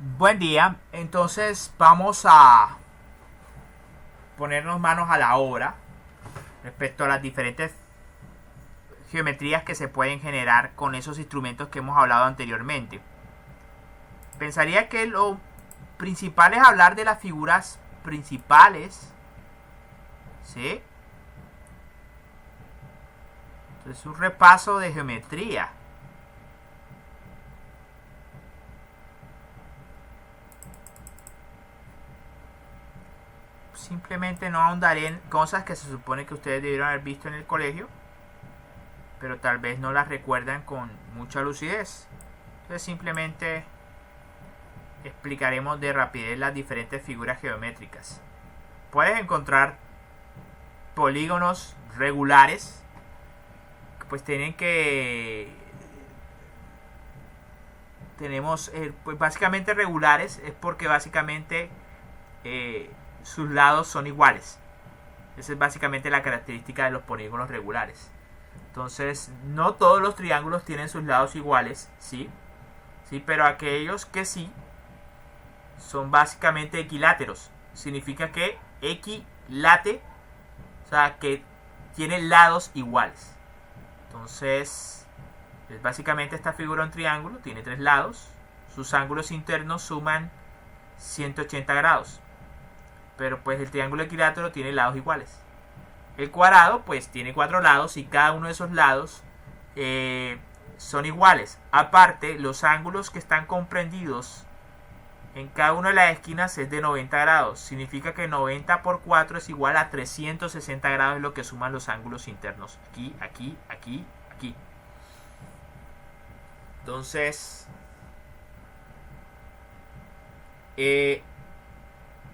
Buen día, entonces vamos a ponernos manos a la obra respecto a las diferentes geometrías que se pueden generar con esos instrumentos que hemos hablado anteriormente. Pensaría que lo principal es hablar de las figuras principales, ¿sí? Entonces un repaso de geometría. Simplemente no ahondaré en cosas que se supone que ustedes debieron haber visto en el colegio, pero tal vez no las recuerdan con mucha lucidez. Entonces simplemente explicaremos de rapidez las diferentes figuras geométricas. Puedes encontrar polígonos regulares, pues tienen que tenemos pues básicamente regulares es porque básicamente sus lados son iguales. Esa es básicamente la característica de los polígonos regulares. Entonces, no todos los triángulos tienen sus lados iguales, ¿sí? Sí, pero aquellos que sí son básicamente equiláteros. Significa que equilate, o sea, que tiene lados iguales. Entonces, es básicamente esta figura un triángulo, tiene tres lados. Sus ángulos internos suman 180 grados. Pero pues el triángulo equilátero tiene lados iguales. El cuadrado pues tiene cuatro lados y cada uno de esos lados son iguales. Aparte, los ángulos que están comprendidos en cada una de las esquinas es de 90 grados. Significa que 90 por 4 es igual a 360 grados, es lo que suman los ángulos internos. Aquí, aquí, aquí, aquí. Entonces,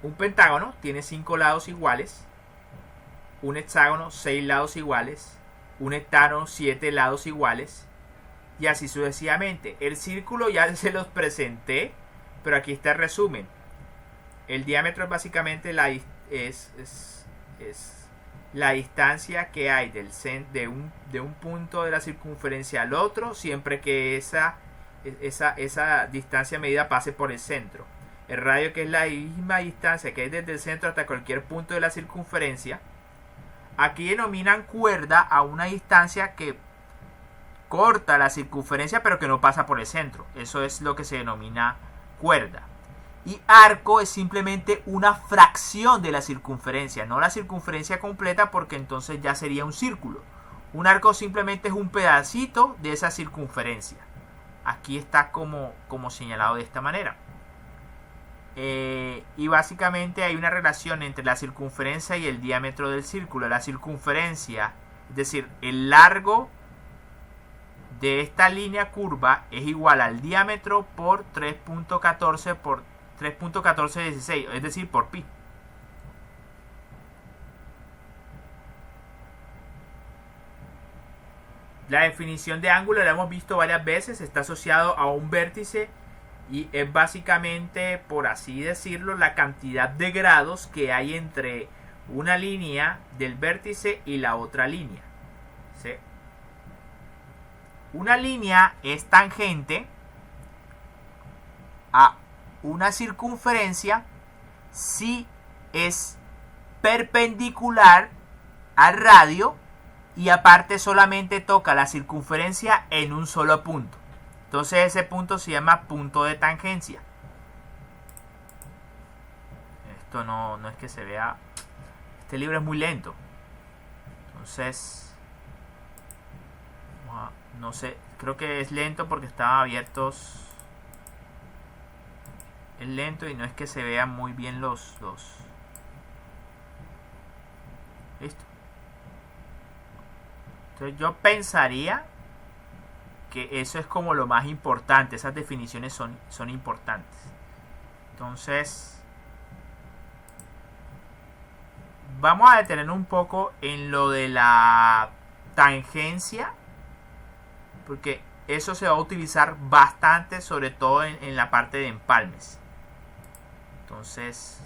un pentágono tiene 5 lados iguales. Un hexágono, 6 lados iguales. Un heptágono, 7 lados iguales. Y así sucesivamente. El círculo ya se los presenté, pero aquí está el resumen. El diámetro es básicamente es la distancia que hay de un punto de la circunferencia al otro, siempre que esa distancia medida pase por el centro. El radio, que es la misma distancia que hay desde el centro hasta cualquier punto de la circunferencia. Aquí denominan cuerda a una distancia que corta la circunferencia pero que no pasa por el centro. Eso es lo que se denomina cuerda. Y arco es simplemente una fracción de la circunferencia, no la circunferencia completa, porque entonces ya sería un círculo. Un arco simplemente es un pedacito de esa circunferencia. Aquí está como señalado de esta manera. Y básicamente hay una relación entre la circunferencia y el diámetro del círculo. La circunferencia, es decir, el largo de esta línea curva es igual al diámetro por 3.14 por 3.1416, es decir, por pi. La definición de ángulo la hemos visto varias veces, está asociado a un vértice y es básicamente, por así decirlo, la cantidad de grados que hay entre una línea del vértice y la otra línea. ¿Sí? Una línea es tangente a una circunferencia si es perpendicular al radio y aparte solamente toca la circunferencia en un solo punto. Entonces ese punto se llama punto de tangencia. Esto no es que se vea. Este libro es muy lento. Entonces, no sé, creo que es lento porque estaban abiertos. Es lento y no es que se vean muy bien los. Listo. Entonces yo pensaría que eso es como lo más importante. Esas definiciones son importantes. Entonces, vamos a detenernos un poco en lo de la tangencia, porque eso se va a utilizar bastante, sobre todo en la parte de empalmes. Entonces,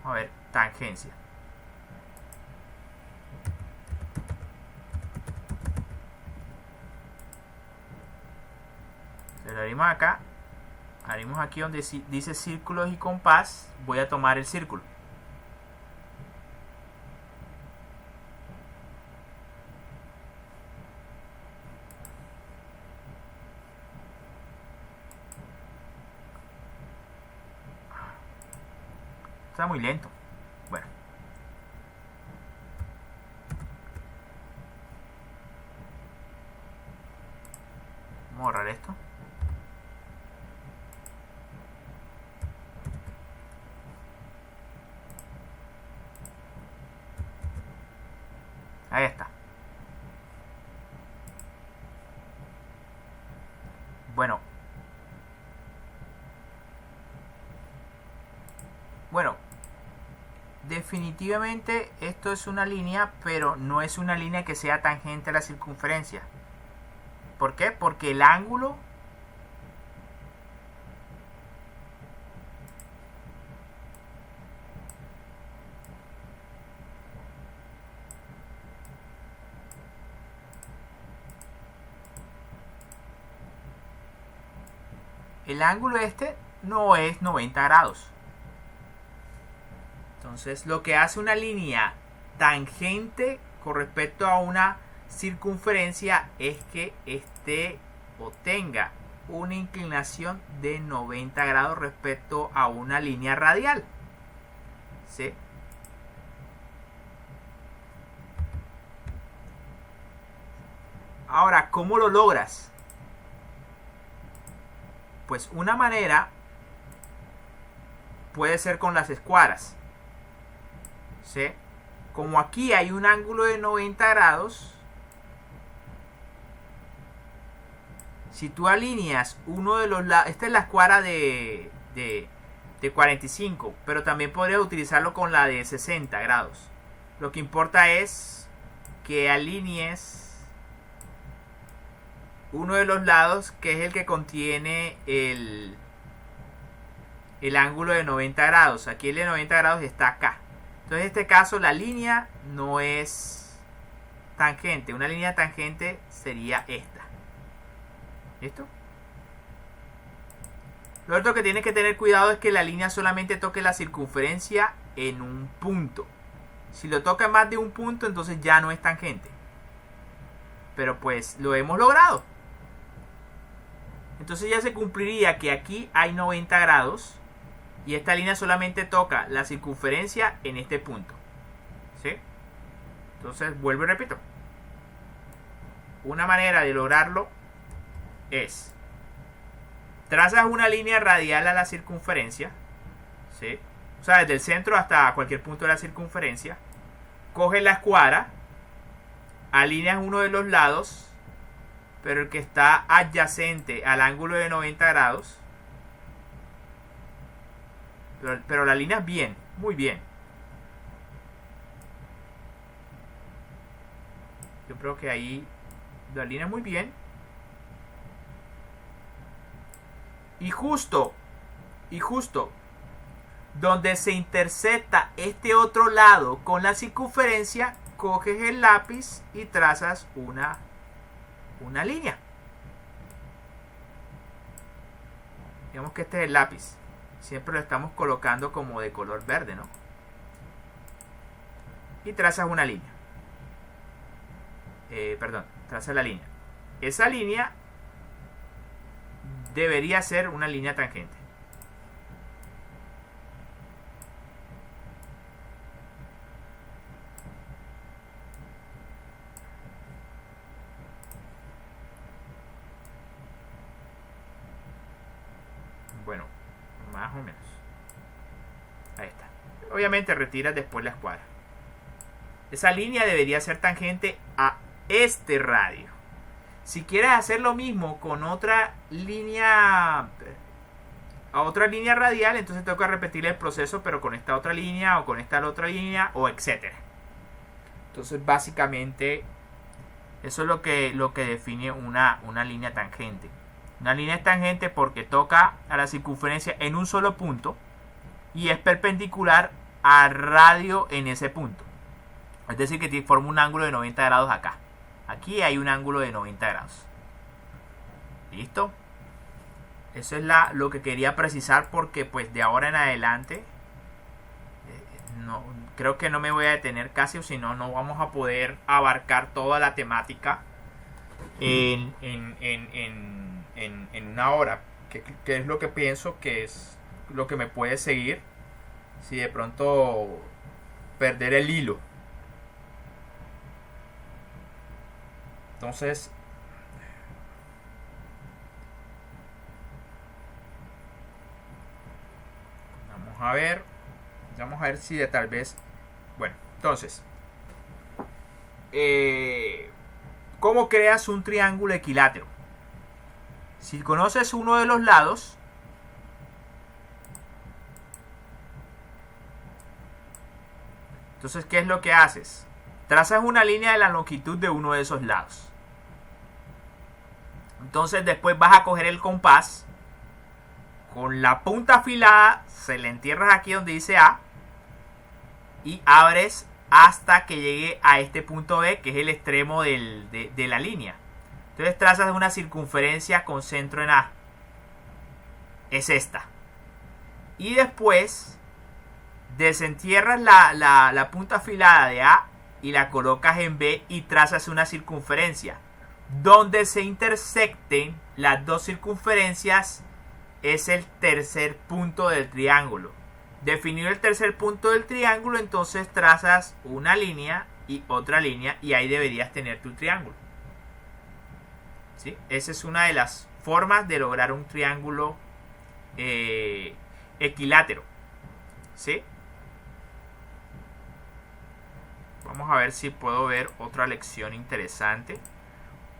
a ver, tangencia. Lo abrimos acá. Abrimos aquí donde dice círculos y compás. Voy a tomar el círculo. Está muy lento. Bueno. Vamos a borrar esto. Ahí está. Bueno, definitivamente esto es una línea, pero no es una línea que sea tangente a la circunferencia. ¿Por qué? Porque el ángulo este no es 90 grados. Entonces, lo que hace una línea tangente con respecto a una circunferencia es que esté o tenga una inclinación de 90 grados respecto a una línea radial. ¿Sí? Ahora, ¿cómo lo logras? Pues una manera puede ser con las escuadras. ¿Sí? Como aquí hay un ángulo de 90 grados, si tú alineas uno de los lados, esta es la escuadra de 45, pero también podrías utilizarlo con la de 60 grados. Lo que importa es que alinees uno de los lados, que es el que contiene el ángulo de 90 grados. Aquí el de 90 grados está acá. Entonces, en este caso, la línea no es tangente. Una línea tangente sería esta. ¿Listo? Lo otro que tienes que tener cuidado es que la línea solamente toque la circunferencia en un punto. Si lo toca en más de un punto, entonces ya no es tangente. Pero pues lo hemos logrado. Entonces ya se cumpliría que aquí hay 90 grados. Y esta línea solamente toca la circunferencia en este punto. ¿Sí? Entonces, vuelvo y repito. Una manera de lograrlo es: trazas una línea radial a la circunferencia. ¿Sí? O sea, desde el centro hasta cualquier punto de la circunferencia. Coges la escuadra. Alineas uno de los lados. Pero el que está adyacente al ángulo de 90 grados. Pero la alineas bien, muy bien. Yo creo que ahí lo alineas muy bien. Y justo donde se intersecta este otro lado con la circunferencia, coges el lápiz y trazas una línea. Digamos que este es el lápiz. Siempre lo estamos colocando como de color verde, ¿no? Y trazas una línea. Trazas la línea. Esa línea debería ser una línea tangente. Bueno, más o menos. Ahí está. Obviamente retiras después la escuadra. Esa línea debería ser tangente a este radio. Si quieres hacer lo mismo con otra línea, radial, entonces tengo que repetir el proceso, pero con esta otra línea o con esta otra línea o etcétera. Entonces básicamente eso es lo que define una línea tangente. Una línea es tangente porque toca a la circunferencia en un solo punto y es perpendicular al radio en ese punto. Es decir, que forma un ángulo de 90 grados acá. Aquí hay un ángulo de 90 grados. ¿Listo? Eso es lo que quería precisar, porque pues de ahora en adelante no, creo que no me voy a detener casi, o si no, no vamos a poder abarcar toda la temática en una hora, que es lo que pienso que es lo que me puede seguir si de pronto perder el hilo. Entonces, vamos a ver si de tal vez, bueno, entonces, ¿cómo creas un triángulo equilátero? Si conoces uno de los lados, entonces, ¿qué es lo que haces? Trazas una línea de la longitud de uno de esos lados. Entonces, después vas a coger el compás, con la punta afilada, se le entierras aquí donde dice A, y abres hasta que llegue a este punto B, que es el extremo de la línea. Entonces trazas una circunferencia con centro en A. Es esta. Y después desentierras la punta afilada de A y la colocas en B y trazas una circunferencia. Donde se intersecten las dos circunferencias es el tercer punto del triángulo. Definido el tercer punto del triángulo, entonces trazas una línea y otra línea, y ahí deberías tener tu triángulo. ¿Sí? Esa es una de las formas de lograr un triángulo equilátero. ¿Sí? Vamos a ver si puedo ver otra lección interesante.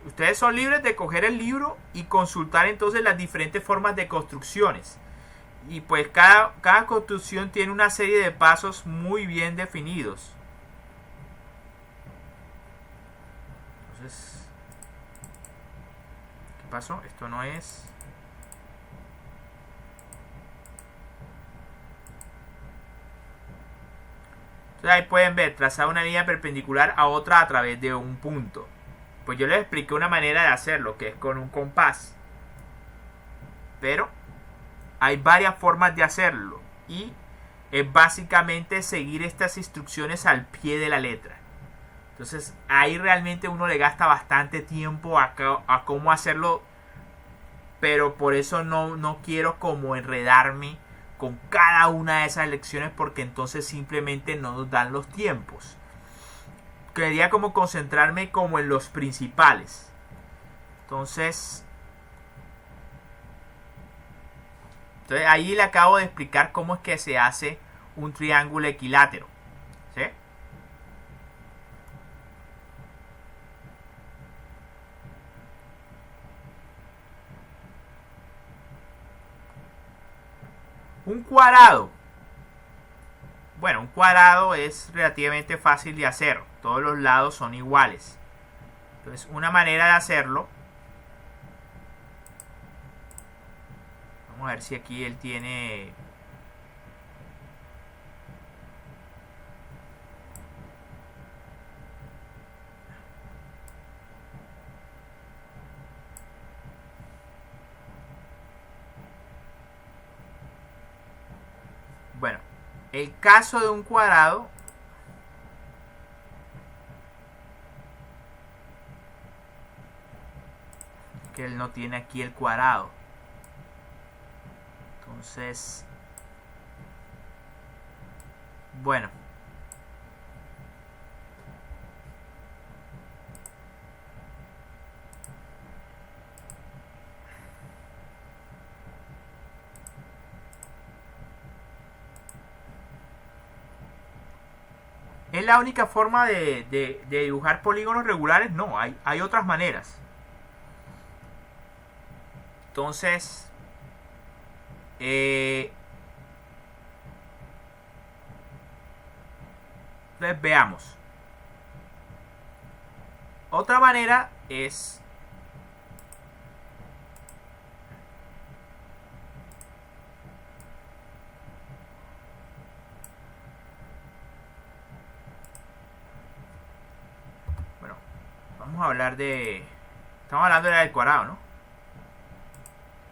Ustedes son libres de coger el libro y consultar entonces las diferentes formas de construcciones. Y pues cada construcción tiene una serie de pasos muy bien definidos. Entonces, ¿qué pasó? Esto no es... Entonces ahí pueden ver, trazar una línea perpendicular a otra a través de un punto. Pues yo les expliqué una manera de hacerlo, que es con un compás. Pero hay varias formas de hacerlo, y es básicamente seguir estas instrucciones al pie de la letra. Entonces ahí realmente uno le gasta bastante tiempo a cómo hacerlo, pero por eso no quiero como enredarme con cada una de esas lecciones, porque entonces simplemente no nos dan los tiempos. Quería como concentrarme como en los principales. Entonces ahí le acabo de explicar cómo es que se hace un triángulo equilátero. ¿Sí? Un cuadrado. Bueno, un cuadrado es relativamente fácil de hacer. Todos los lados son iguales. Entonces, una manera de hacerlo... Vamos a ver si aquí él tiene... Bueno, el caso de un cuadrado... que él no tiene aquí el cuadrado. Entonces, bueno, ¿es la única forma de dibujar polígonos regulares? No, hay otras maneras. Entonces, veamos. Otra manera es... Bueno, vamos a hablar de... Estamos hablando del cuadrado, ¿no?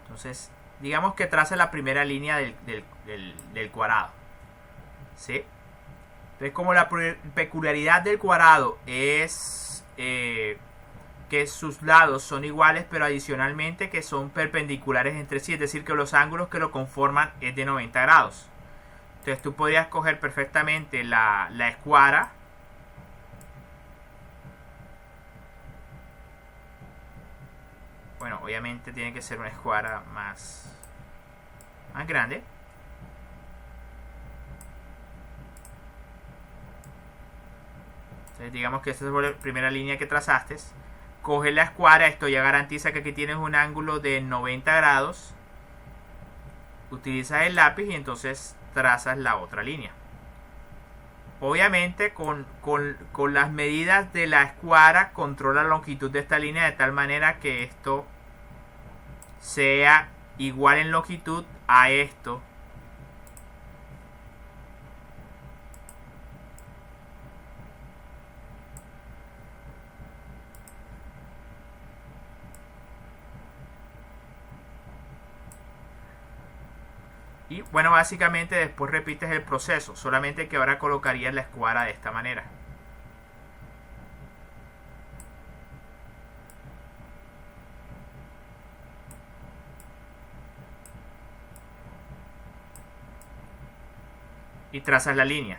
Entonces, digamos que traza la primera línea del cuadrado, ¿sí? Entonces, como la peculiaridad del cuadrado es que sus lados son iguales, pero adicionalmente que son perpendiculares entre sí, es decir, que los ángulos que lo conforman es de 90 grados. Entonces tú podrías coger perfectamente la escuadra, bueno, obviamente tiene que ser una escuadra más grande. Entonces digamos que esta es la primera línea que trazaste. Coge la escuadra, esto ya garantiza que aquí tienes un ángulo de 90 grados. Utilizas el lápiz y entonces trazas la otra línea. Obviamente con las medidas de la escuadra controla la longitud de esta línea de tal manera que esto sea igual en longitud a esto. Y bueno, básicamente después repites el proceso, solamente que ahora colocarías la escuadra de esta manera. Y trazas la línea.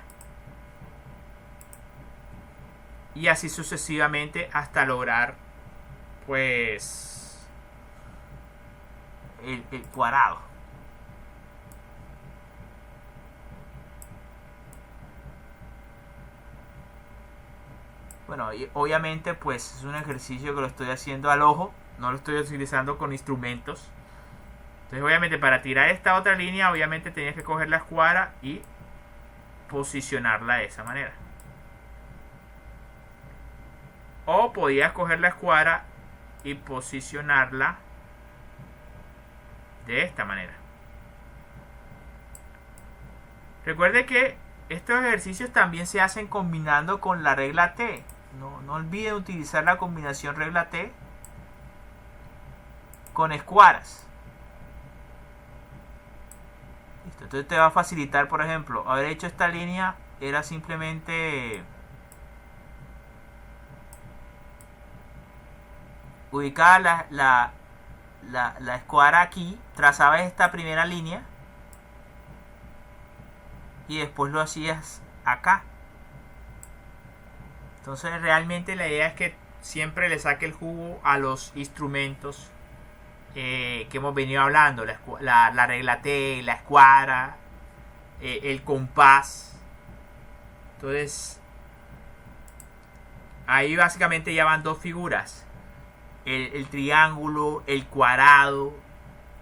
Y así sucesivamente hasta lograr pues el cuadrado. Bueno, y obviamente pues es un ejercicio que lo estoy haciendo al ojo, no lo estoy utilizando con instrumentos. Entonces obviamente para tirar esta otra línea obviamente tenías que coger la escuadra y posicionarla de esa manera. O podías coger la escuadra y posicionarla de esta manera. Recuerde que estos ejercicios también se hacen combinando con la regla T. No olviden utilizar la combinación regla T con escuadras. Listo. Entonces te va a facilitar, por ejemplo, haber hecho esta línea era simplemente ubicar la escuadra aquí, trazabas esta primera línea y después lo hacías acá. Entonces realmente la idea es que siempre le saque el jugo a los instrumentos que hemos venido hablando, la regla T, la escuadra, el compás. Entonces ahí básicamente ya van dos figuras, el triángulo, el cuadrado,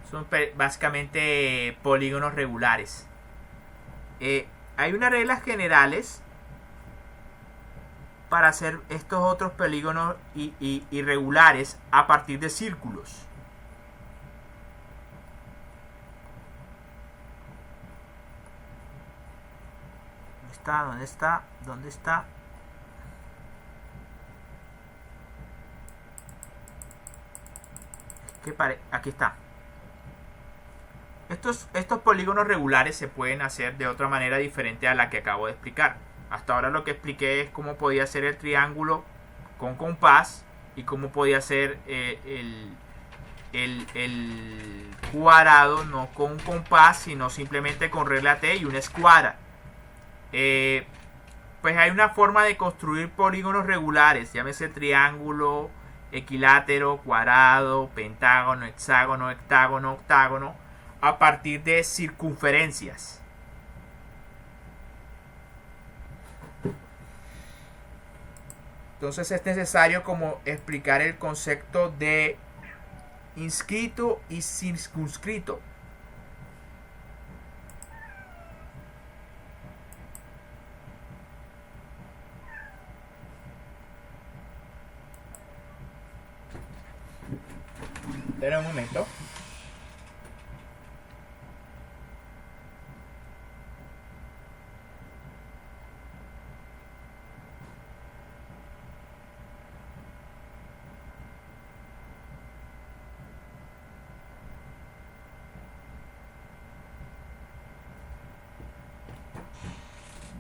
son básicamente polígonos regulares. Hay unas reglas generales para hacer estos otros polígonos irregulares a partir de círculos. ¿Dónde está? ¿Dónde está? Aquí está. Estos polígonos regulares se pueden hacer de otra manera diferente a la que acabo de explicar. Hasta ahora lo que expliqué es cómo podía ser el triángulo con compás y cómo podía ser el cuadrado no con compás sino simplemente con regla T y una escuadra. Pues hay una forma de construir polígonos regulares, llámese triángulo, equilátero, cuadrado, pentágono, hexágono, heptágono, octágono, a partir de circunferencias. Entonces es necesario como explicar el concepto de inscrito y circunscrito. Espera un momento.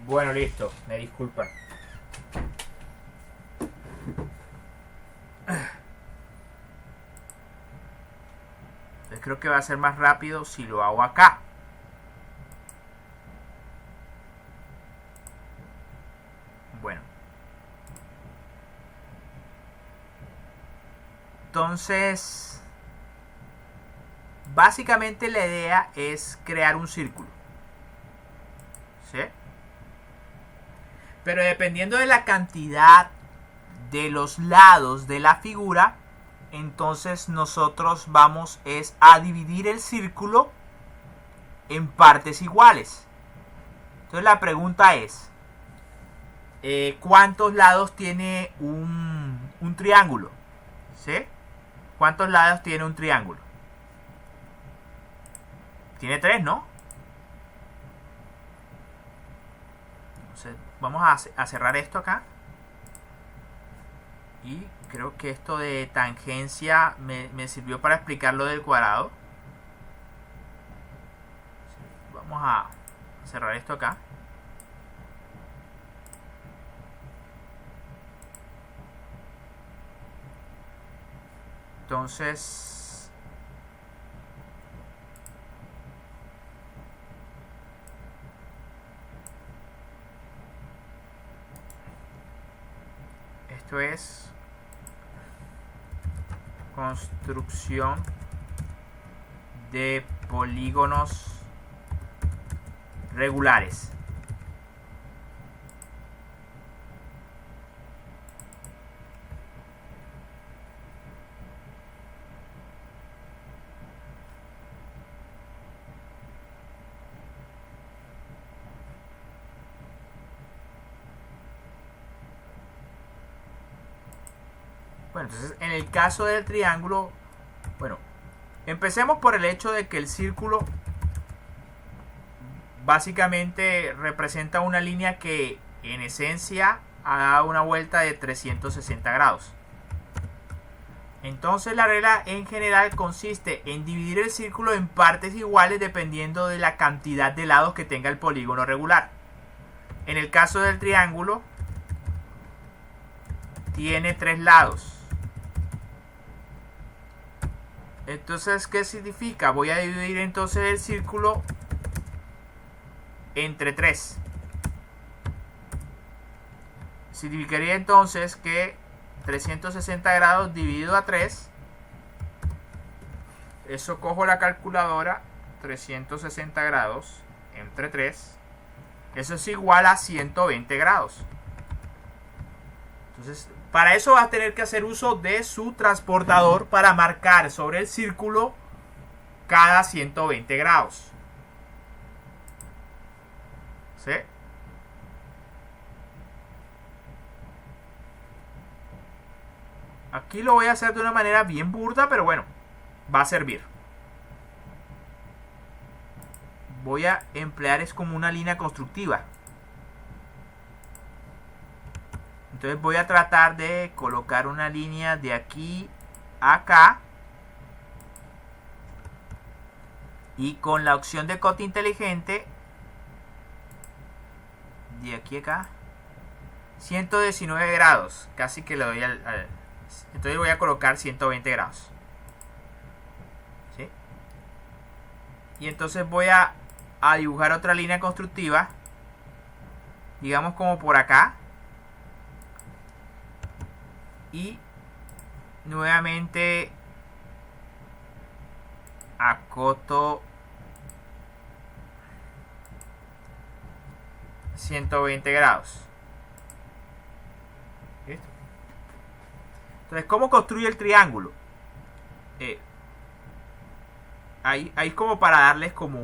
Bueno, listo. Me disculpan. Entonces creo que va a ser más rápido si lo hago acá. Bueno. Entonces, básicamente la idea es crear un círculo. ¿Sí? Pero dependiendo de la cantidad de los lados de la figura, entonces nosotros vamos a dividir el círculo en partes iguales. Entonces la pregunta es, ¿cuántos lados tiene un triángulo? ¿Sí? ¿Cuántos lados tiene un triángulo? Tiene 3, ¿no? Entonces vamos a cerrar esto acá. Y creo que esto de tangencia me sirvió para explicar lo del cuadrado. Vamos a cerrar esto acá. Entonces, esto es construcción de polígonos regulares. Bueno, entonces en el caso del triángulo, bueno, empecemos por el hecho de que el círculo básicamente representa una línea que en esencia ha dado una vuelta de 360 grados. Entonces la regla en general consiste en dividir el círculo en partes iguales dependiendo de la cantidad de lados que tenga el polígono regular. En el caso del triángulo tiene 3 lados. Entonces, ¿qué significa? Voy a dividir entonces el círculo entre 3. Significaría entonces que 360 grados dividido a 3. Eso cojo la calculadora. 360 grados entre 3. Eso es igual a 120 grados. Entonces, para eso va a tener que hacer uso de su transportador para marcar sobre el círculo cada 120 grados. ¿Sí? Aquí lo voy a hacer de una manera bien burda, pero bueno, va a servir. Voy a emplear es como una línea constructiva. Entonces voy a tratar de colocar una línea de aquí a acá. Y con la opción de corte inteligente, de aquí a acá, 119 grados. Casi que le doy entonces voy a colocar 120 grados. ¿Sí? Y entonces voy a dibujar otra línea constructiva. Digamos como por acá. Y nuevamente acoto 120 grados. ¿Listo? Entonces, ¿cómo construye el triángulo? Ahí como para darles como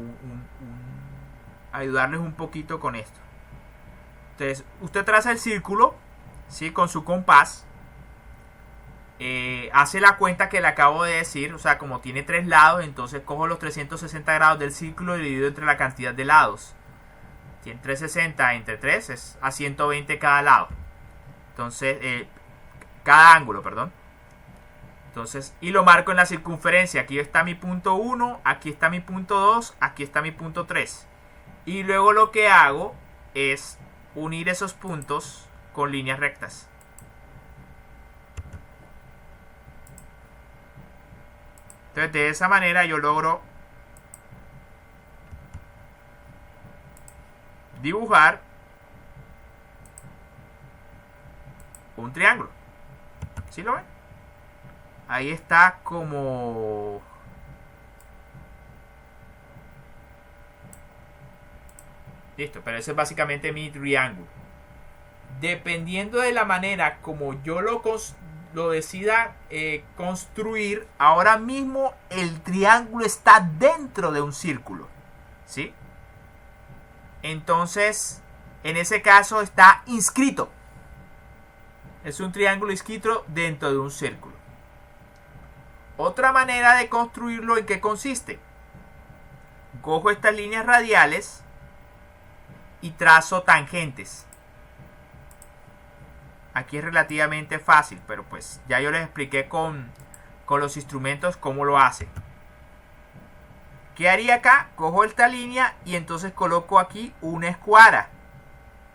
ayudarles un poquito con esto. Entonces, usted traza el círculo, ¿sí? Con su compás. Hace la cuenta que le acabo de decir, o sea, como tiene 3 lados, entonces cojo los 360 grados del círculo dividido entre la cantidad de lados. Tiene 360 entre 3 es a 120 cada lado. Entonces, cada ángulo, perdón. Entonces, y lo marco en la circunferencia. Aquí está mi punto 1, aquí está mi punto 2, aquí está mi punto 3. Y luego lo que hago es unir esos puntos con líneas rectas. Entonces de esa manera yo logro dibujar un triángulo. ¿Sí lo ven? Ahí está como... Listo, pero ese es básicamente mi triángulo. Dependiendo de la manera como yo lo decida construir, ahora mismo el triángulo está dentro de un círculo. ¿Sí? Entonces, en ese caso está inscrito. Es un triángulo inscrito dentro de un círculo. Otra manera de construirlo, ¿en qué consiste? Cojo estas líneas radiales y trazo tangentes. Aquí es relativamente fácil, pero pues ya yo les expliqué con los instrumentos cómo lo hace. ¿Qué haría acá? Cojo esta línea y entonces coloco aquí una escuadra,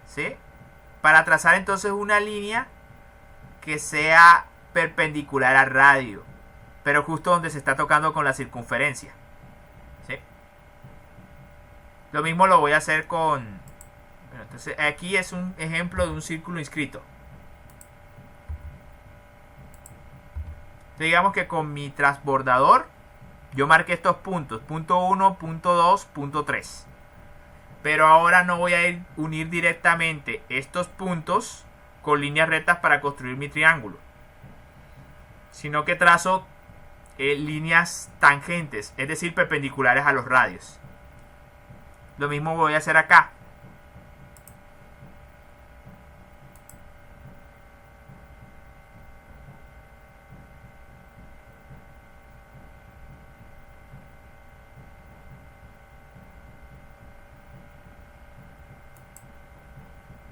¿sí? Para trazar entonces una línea que sea perpendicular al radio, pero justo donde se está tocando con la circunferencia, ¿sí? Lo mismo lo voy a hacer con... Bueno, entonces aquí es un ejemplo de un círculo inscrito. Entonces, digamos que con mi transbordador yo marqué estos puntos, punto 1, punto 2, punto 3. Pero ahora no voy a unir directamente estos puntos con líneas rectas para construir mi triángulo, sino que trazo líneas tangentes, es decir, perpendiculares a los radios. Lo mismo voy a hacer acá.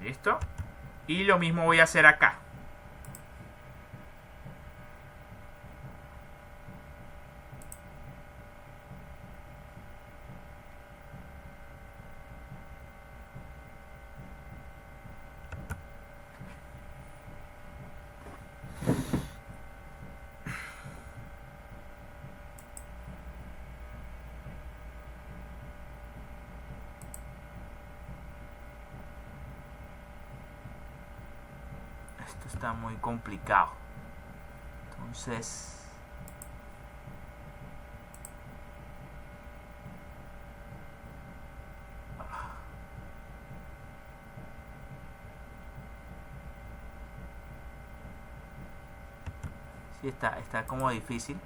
¿Listo? Y lo mismo voy a hacer acá. Esto está muy complicado. Entonces... sí, está como difícil.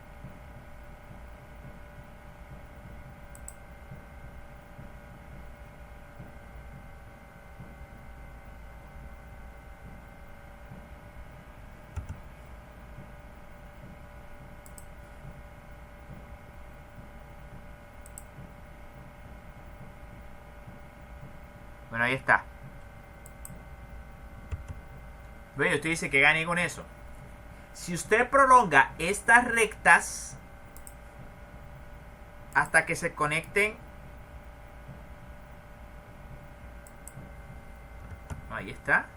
Bueno, ahí está. Bueno, usted dice que gané con eso. Si usted prolonga estas rectas hasta que se conecten, ahí está.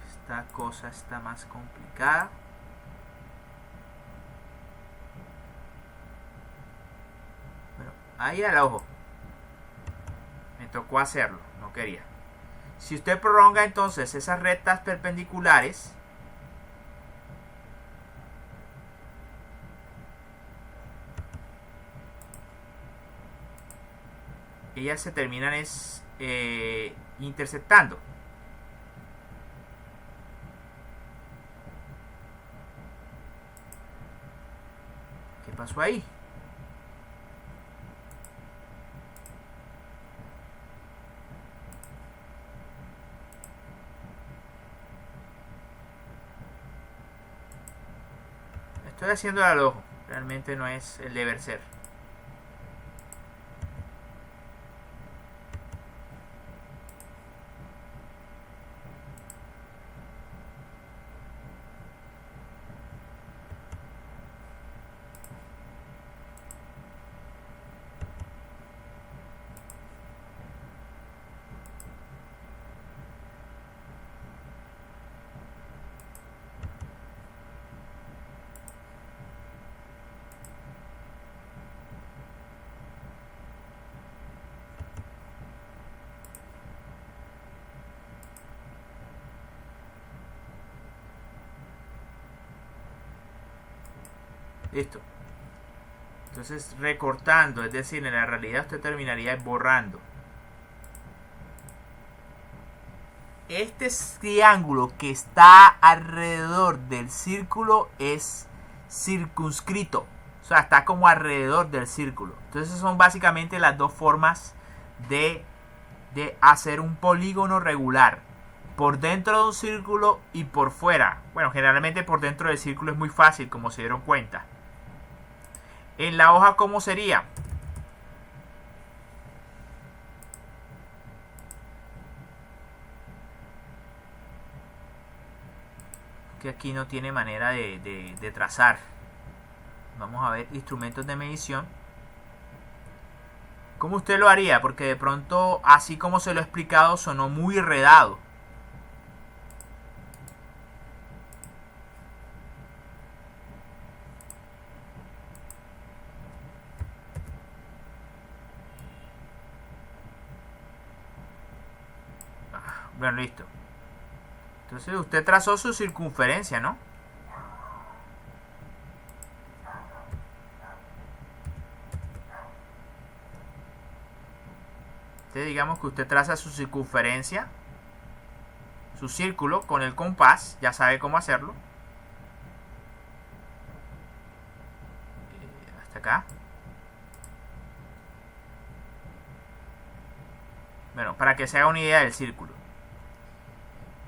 Esta cosa está más complicada. Bueno, ahí al ojo. Me tocó hacerlo, no quería. Si usted prolonga entonces esas rectas perpendiculares, ellas se terminan interceptando. ¿Qué pasó ahí? Estoy haciendo al ojo, realmente no es el deber ser. Listo. Entonces recortando, es decir, en la realidad usted terminaría borrando. Este triángulo que está alrededor del círculo es circunscrito. O sea, está como alrededor del círculo. Entonces son básicamente las dos formas de hacer un polígono regular. Por dentro de un círculo y por fuera. Bueno, generalmente por dentro del círculo es muy fácil, como se dieron cuenta. En la hoja, ¿cómo sería? Que aquí no tiene manera de trazar. Vamos a ver instrumentos de medición. ¿Cómo usted lo haría? Porque de pronto, así como se lo he explicado, sonó muy enredado. Bueno, listo. Entonces usted trazó su circunferencia, ¿no? Entonces digamos que usted traza su circunferencia, su círculo con el compás, ya sabe cómo hacerlo. Hasta acá. Bueno, para que se haga una idea del círculo.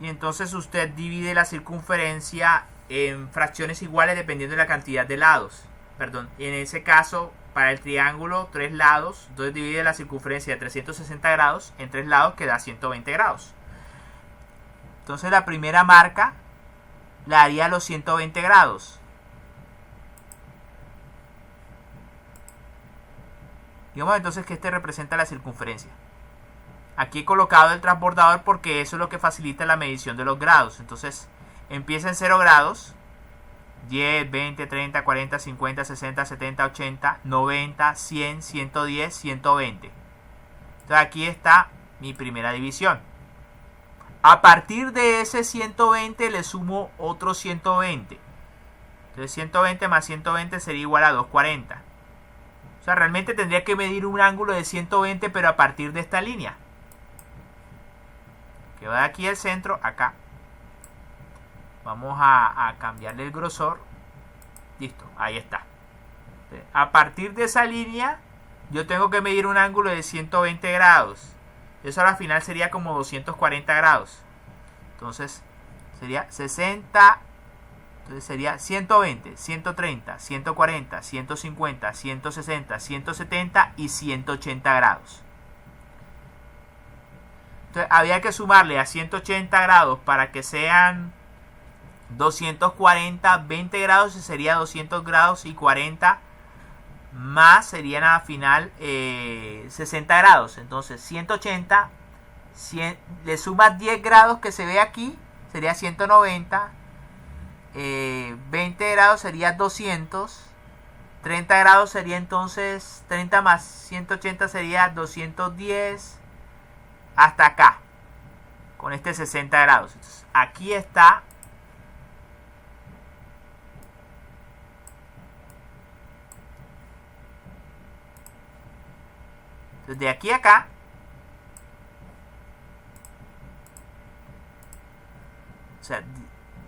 Y entonces usted divide la circunferencia en fracciones iguales dependiendo de la cantidad de lados. Perdón, en ese caso, para el triángulo, 3 lados, entonces divide la circunferencia de 360 grados en 3 lados, que da 120 grados. Entonces la primera marca la haría a los 120 grados. Digamos entonces que este representa la circunferencia. Aquí he colocado el transbordador porque eso es lo que facilita la medición de los grados. Entonces empieza en 0 grados. 10, 20, 30, 40, 50, 60, 70, 80, 90, 100, 110, 120. Entonces aquí está mi primera división. A partir de ese 120 le sumo otro 120. Entonces 120 más 120 sería igual a 240. O sea, realmente tendría que medir un ángulo de 120, pero a partir de esta línea. Que va de aquí al centro, acá. Vamos a cambiarle el grosor. Listo, ahí está. A partir de esa línea, yo tengo que medir un ángulo de 120 grados. Eso al final sería como 240 grados. Entonces, sería 60. Entonces sería 120, 130, 140, 150, 160, 170 y 180 grados. Entonces había que sumarle a 180 grados para que sean 240, 20 grados y sería 200 grados y 40 más serían al final 60 grados. Entonces 180, 100, le sumas 10 grados que se ve aquí, sería 190. 20 grados sería 200. 30 grados sería entonces 30 más 180 sería 210 hasta acá con este 60 grados. Entonces, aquí está de aquí a acá o sea,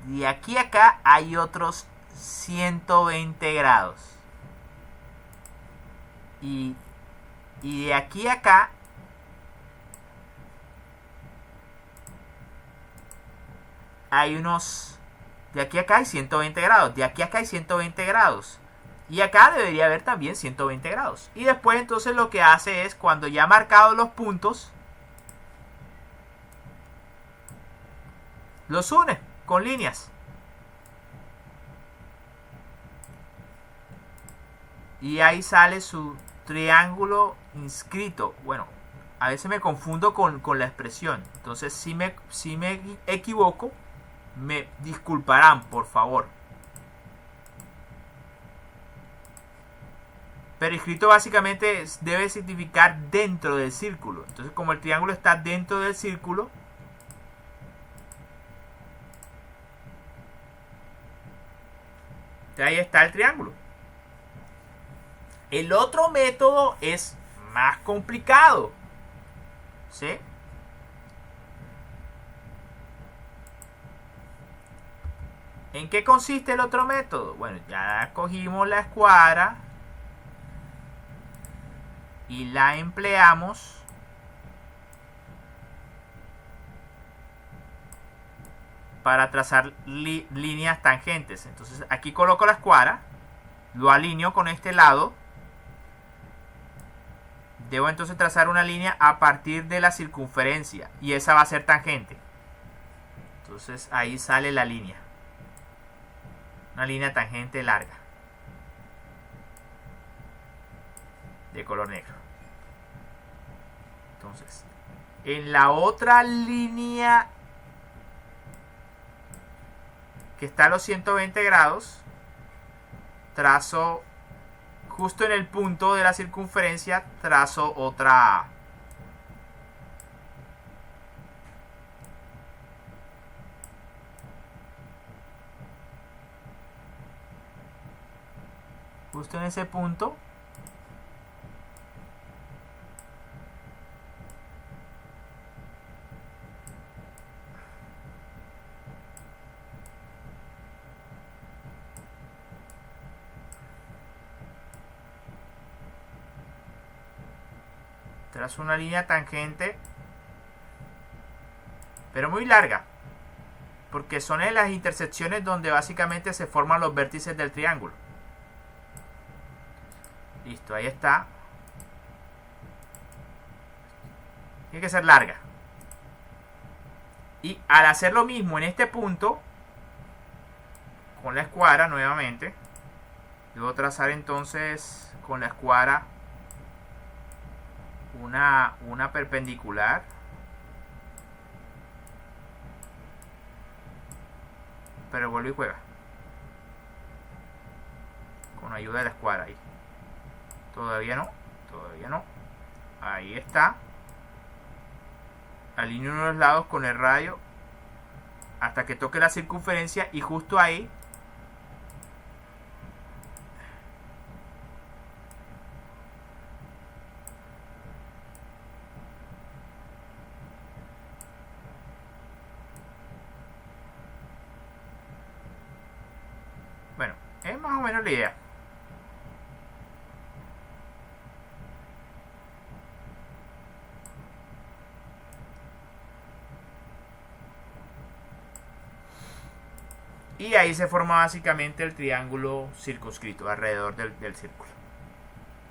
de aquí a acá hay otros 120 grados y de aquí a acá hay unos, de aquí a acá hay 120 grados, de aquí a acá hay 120 grados y acá debería haber también 120 grados. Y después entonces lo que hace es, cuando ya ha marcado los puntos, los une con líneas y ahí sale su triángulo inscrito. Bueno, a veces me confundo con la expresión, entonces si me equivoco me disculparán, por favor. Pero inscrito básicamente debe significar dentro del círculo. Entonces, como el triángulo está dentro del círculo, ahí está el triángulo. El otro método es más complicado, ¿sí? ¿En qué consiste el otro método? Bueno, ya cogimos la escuadra y la empleamos para trazar líneas tangentes. Entonces aquí coloco la escuadra, lo alineo con este lado. Debo entonces trazar una línea a partir de la circunferencia y esa va a ser tangente. Entonces ahí sale la línea. Una línea tangente larga. De color negro. Entonces, en la otra línea que está a los 120 grados, trazo justo en el punto de la circunferencia, trazo otra justo en ese punto trazo una línea tangente, pero muy larga, porque son en las intersecciones donde básicamente se forman los vértices del triángulo. Listo, ahí está. Tiene que ser larga. Y al hacer lo mismo en este punto, con la escuadra nuevamente, debo trazar entonces con la escuadra una perpendicular. Pero vuelve y juega. Con ayuda de la escuadra ahí. Todavía no. Todavía no. Ahí está. Alineo uno de los lados con el radio hasta que toque la circunferencia y justo ahí bueno, es más o menos la idea. Y ahí se forma básicamente el triángulo circunscrito alrededor del círculo.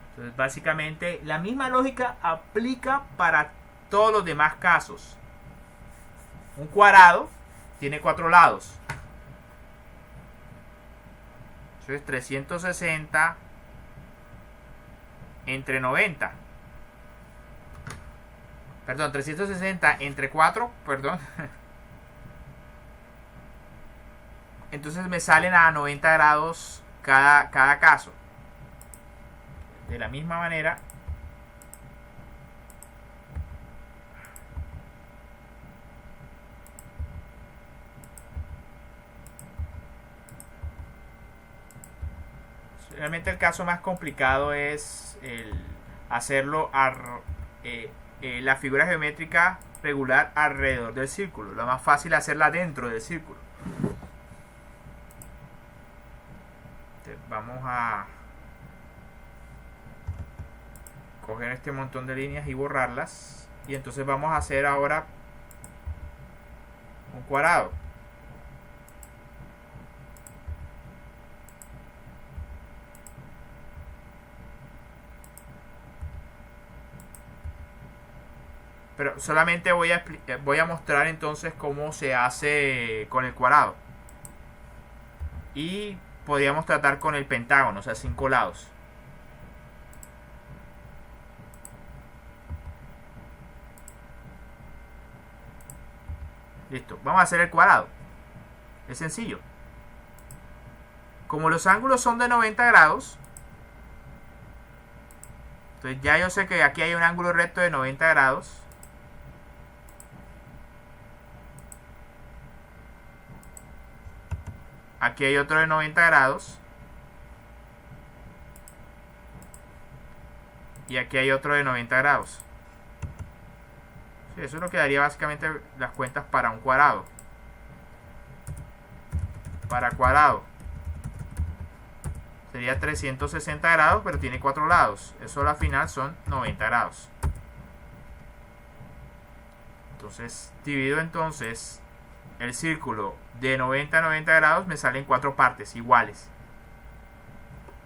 Entonces básicamente la misma lógica aplica para todos los demás casos. Un cuadrado tiene 4 lados. Entonces 360 entre 90. Perdón, 360 entre 4, perdón. Entonces me salen a 90 grados cada caso. De la misma manera, realmente el caso más complicado es hacerlo la figura geométrica regular alrededor del círculo. Lo más fácil es hacerla dentro del círculo. Entonces, vamos a coger este montón de líneas y borrarlas. Y entonces vamos a hacer ahora un cuadrado. Pero solamente voy a mostrar entonces cómo se hace con el cuadrado. Y podríamos tratar con el pentágono, o sea, 5 lados. Listo, vamos a hacer el cuadrado. Es sencillo. Como los ángulos son de 90 grados, entonces ya yo sé que aquí hay un ángulo recto de 90 grados. Aquí hay otro de 90 grados. Y aquí hay otro de 90 grados. Sí, eso nos quedaría básicamente las cuentas para un cuadrado. Para cuadrado sería 360 grados, pero tiene 4 lados. Eso al final son 90 grados. Entonces, divido entonces el círculo de 90 a 90 grados, me salen 4 partes iguales.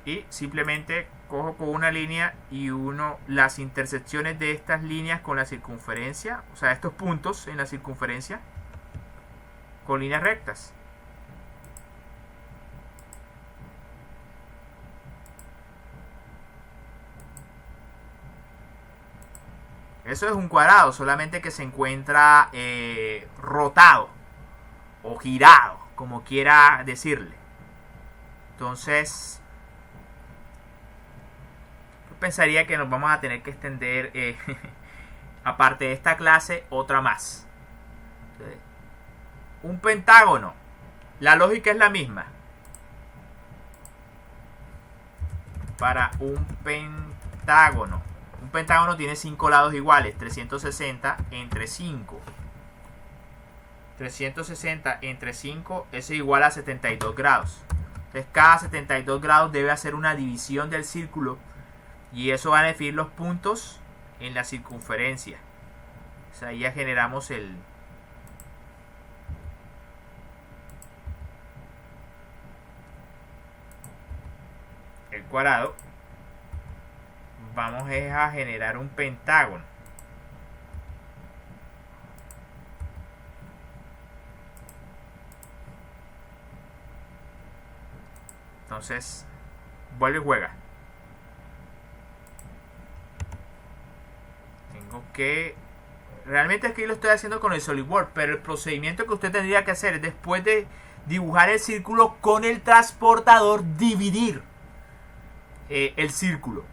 Y simplemente cojo con una línea y uno las intersecciones de estas líneas con la circunferencia, o sea, estos puntos en la circunferencia, con líneas rectas. Eso es un cuadrado, solamente que se encuentra rotado o girado, como quiera decirle. Entonces, yo pensaría que nos vamos a tener que extender, aparte de esta clase, otra más. Un pentágono, la lógica es la misma. Para un pentágono tiene 5 lados iguales, 360 entre 5. 360 entre 5 es igual a 72 grados. Entonces cada 72 grados debe hacer una división del círculo y eso va a definir los puntos en la circunferencia. O sea, ahí ya generamos el cuadrado. Vamos a generar un pentágono. Entonces, vuelve y juega. Tengo que... Realmente aquí lo estoy haciendo con el SolidWorks, pero el procedimiento que usted tendría que hacer es, después de dibujar el círculo con el transportador, dividir el círculo.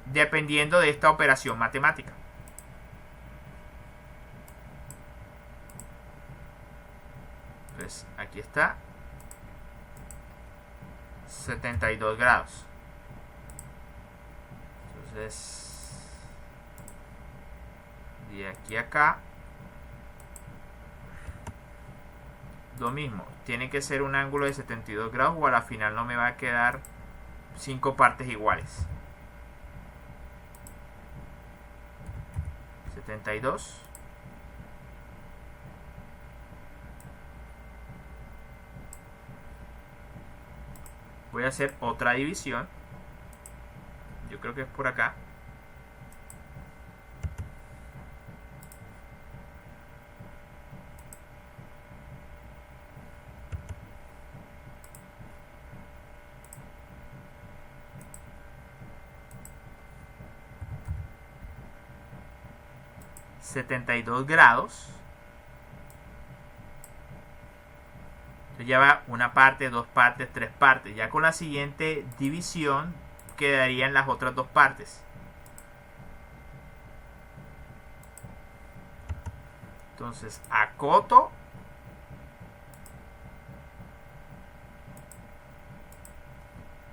Dependiendo de esta operación matemática. Entonces, aquí está 72 grados. Entonces, de aquí a acá, lo mismo. Tiene que ser un ángulo de 72 grados o a la final no me va a quedar 5 partes iguales. 72. Voy a hacer otra división. Yo creo que es por acá. ...72 grados... Entonces ya va una parte, 2 partes, 3 partes. Ya con la siguiente división quedarían las otras 2 partes. Entonces acoto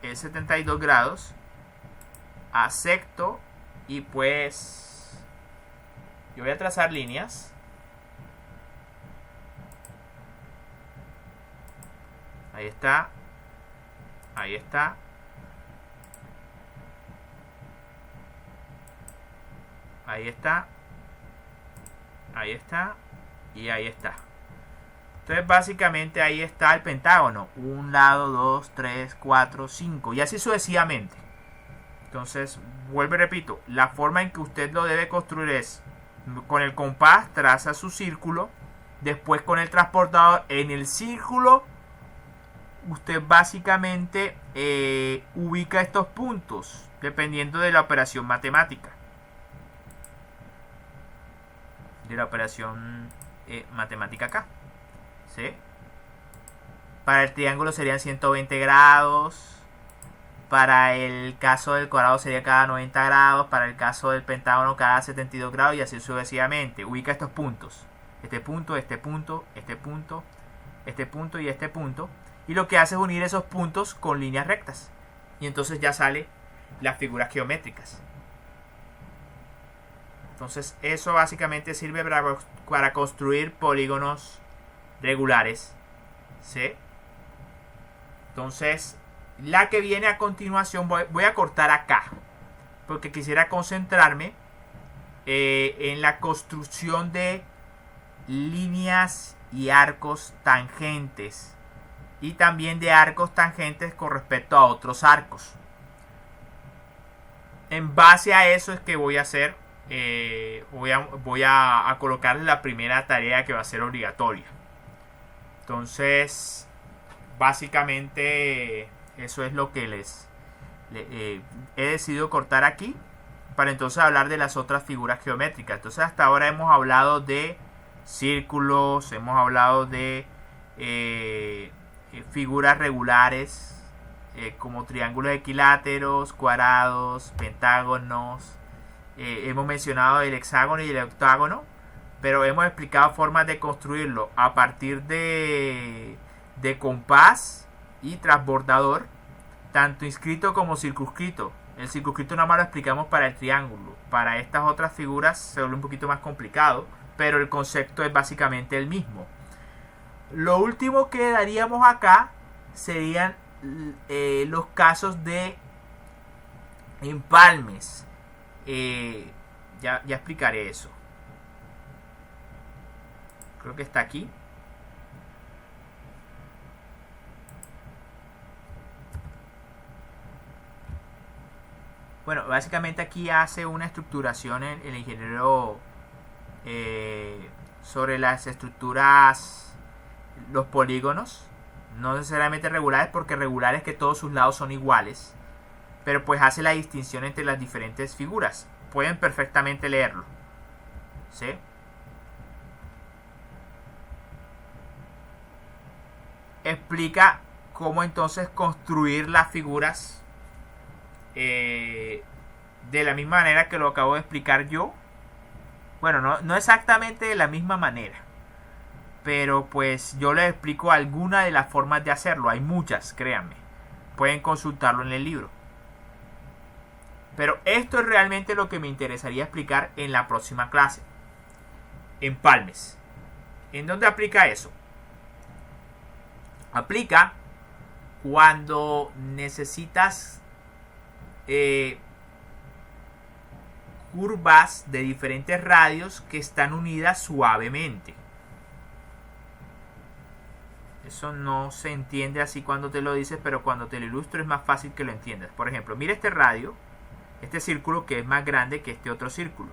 el 72 grados, acepto y pues yo voy a trazar líneas. Ahí está. Ahí está. Ahí está. Ahí está. Y ahí está. Entonces básicamente ahí está el pentágono. Un lado, 2, 3, 4, 5. Y así sucesivamente. Entonces, vuelvo y repito. La forma en que usted lo debe construir es: con el compás traza su círculo. Después con el transportador en el círculo usted básicamente ubica estos puntos dependiendo de la operación matemática. De la operación matemática acá. ¿Sí? Para el triángulo serían 120 grados. Para el caso del cuadrado sería cada 90 grados. Para el caso del pentágono cada 72 grados. Y así sucesivamente. Ubica estos puntos. Este punto, este punto, este punto, este punto y este punto. Y lo que hace es unir esos puntos con líneas rectas. Y entonces ya sale las figuras geométricas. Entonces eso básicamente sirve para construir polígonos regulares, ¿sí? Entonces la que viene a continuación voy a cortar acá porque quisiera concentrarme en la construcción de líneas y arcos tangentes y también de arcos tangentes con respecto a otros arcos. En base a eso es que voy a hacer voy a colocar la primera tarea que va a ser obligatoria. Entonces básicamente eso es lo que he decidido cortar aquí para entonces hablar de las otras figuras geométricas. Entonces hasta ahora hemos hablado de círculos, hemos hablado de figuras regulares como triángulos equiláteros, cuadrados, pentágonos. Hemos mencionado el hexágono y el octágono, pero hemos explicado formas de construirlo a partir de compás y transbordador, tanto inscrito como circunscrito. El circunscrito nada más lo explicamos para el triángulo. Para estas otras figuras se vuelve un poquito más complicado, pero el concepto es básicamente el mismo. Lo último que daríamos acá serían los casos de empalmes. Ya explicaré eso. Creo que está aquí. Bueno, básicamente aquí hace una estructuración el ingeniero sobre las estructuras, los polígonos, no necesariamente regulares, porque regulares que todos sus lados son iguales, pero pues hace la distinción entre las diferentes figuras. Pueden perfectamente leerlo, ¿sí? Explica cómo entonces construir las figuras de la misma manera que lo acabo de explicar yo. Bueno, no exactamente de la misma manera, pero pues yo les explico alguna de las formas de hacerlo. Hay muchas, créanme, pueden consultarlo en el libro, pero esto es realmente lo que me interesaría explicar en la próxima clase. Empalmes. ¿En dónde aplica eso? Aplica cuando necesitas curvas de diferentes radios que están unidas suavemente. Eso no se entiende así cuando te lo dices, pero cuando te lo ilustro es más fácil que lo entiendas. Por ejemplo, mira este radio, este círculo que es más grande que este otro círculo.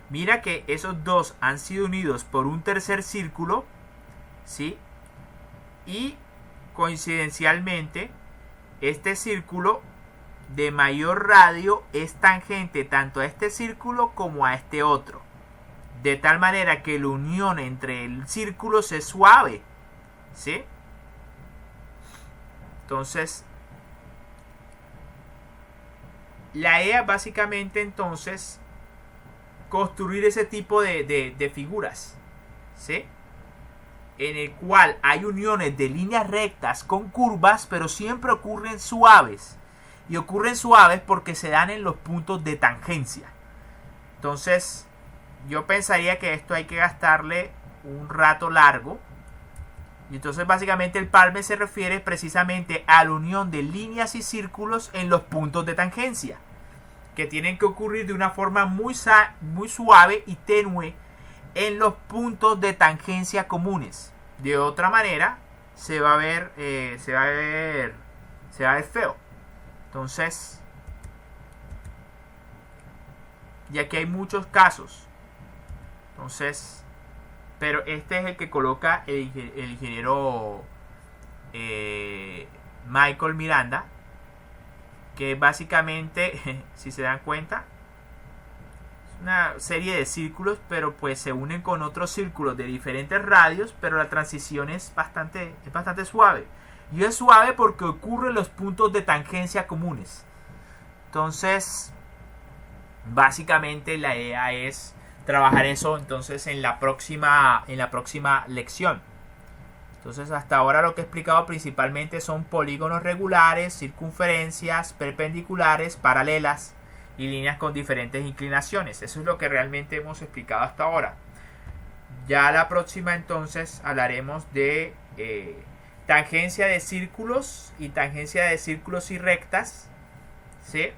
Mira que esos dos han sido unidos por un tercer círculo, ¿sí? Y coincidencialmente este círculo de mayor radio es tangente tanto a este círculo como a este otro, de tal manera que la unión entre el círculo es suave, ¿sí? Entonces la idea básicamente entonces construir ese tipo de figuras, ¿sí? En el cual hay uniones de líneas rectas con curvas, pero siempre ocurren suaves. Y ocurren suaves porque se dan en los puntos de tangencia. Entonces yo pensaría que esto hay que gastarle un rato largo. Y entonces básicamente el palme se refiere precisamente a la unión de líneas y círculos en los puntos de tangencia, que tienen que ocurrir de una forma muy suave y tenue en los puntos de tangencia comunes. De otra manera se va a ver feo. Entonces, y aquí hay muchos casos. Entonces, pero este es el que coloca el ingeniero Michael Miranda, que básicamente, si se dan cuenta, es una serie de círculos, pero pues se unen con otros círculos de diferentes radios, pero la transición es bastante suave. Y es suave porque ocurre en los puntos de tangencia comunes. Entonces, básicamente la idea es trabajar eso entonces en la próxima lección. Entonces hasta ahora lo que he explicado principalmente son polígonos regulares, circunferencias, perpendiculares, paralelas y líneas con diferentes inclinaciones. Eso es lo que realmente hemos explicado hasta ahora. Ya la próxima entonces hablaremos de tangencia de círculos y tangencia de círculos y rectas, ¿sí?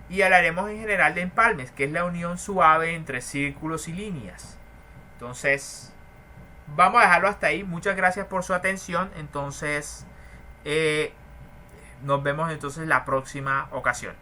Y hablaremos en general de empalmes, que es la unión suave entre círculos y líneas. Entonces vamos a dejarlo hasta ahí. Muchas gracias por su atención. Entonces nos vemos entonces la próxima ocasión.